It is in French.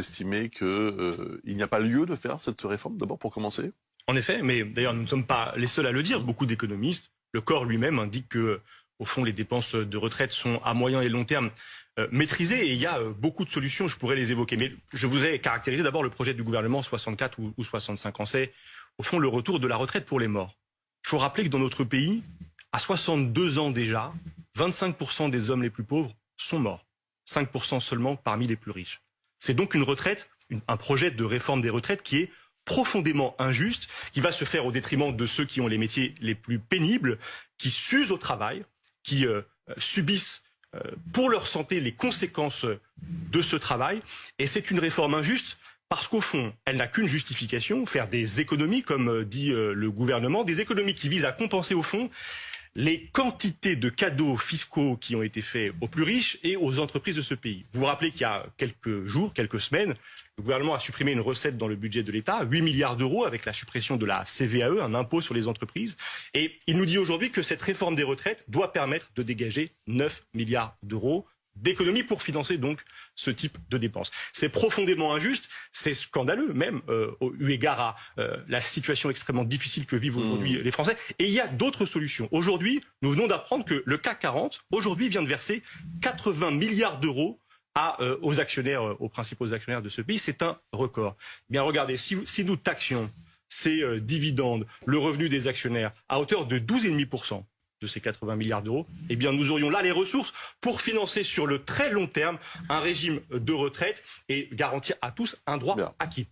Estimez qu'il n'y a pas lieu de faire cette réforme, d'abord pour commencer? En effet, mais d'ailleurs nous ne sommes pas les seuls à le dire. Beaucoup d'économistes, le corps lui-même indique que, au fond, les dépenses de retraite sont à moyen et long terme maîtrisées et il y a beaucoup de solutions. Je pourrais les évoquer, mais je voudrais caractériser d'abord le projet du gouvernement 64 ou 65 ans. C'est au fond le retour de la retraite pour les morts. Il faut rappeler que dans notre pays, à 62 ans déjà, 25% des hommes les plus pauvres sont morts, 5% seulement parmi les plus riches. C'est donc une retraite, un projet de réforme des retraites qui est profondément injuste, qui va se faire au détriment de ceux qui ont les métiers les plus pénibles, qui s'usent au travail, qui subissent pour leur santé les conséquences de ce travail. Et c'est une réforme injuste parce qu'au fond, elle n'a qu'une justification, faire des économies, comme dit le gouvernement, des économies qui visent à compenser au fond les quantités de cadeaux fiscaux qui ont été faits aux plus riches et aux entreprises de ce pays. Vous vous rappelez qu'il y a quelques jours, quelques semaines, le gouvernement a supprimé une recette dans le budget de l'État, 8 milliards d'euros avec la suppression de la CVAE, un impôt sur les entreprises. Et il nous dit aujourd'hui que cette réforme des retraites doit permettre de dégager 9 milliards d'euros d'économies pour financer donc ce type de dépenses. C'est profondément injuste, c'est scandaleux même eu égard à la situation extrêmement difficile que vivent aujourd'hui les Français. Et il y a d'autres solutions. Aujourd'hui, nous venons d'apprendre que le CAC 40, aujourd'hui, vient de verser 80 milliards d'euros aux actionnaires, aux principaux actionnaires de ce pays. C'est un record. Eh bien, regardez, si nous taxions ces dividendes, le revenu des actionnaires, à hauteur de 12,5%, de ces 80 milliards d'euros, eh bien nous aurions là les ressources pour financer sur le très long terme un régime de retraite et garantir à tous un droit acquis.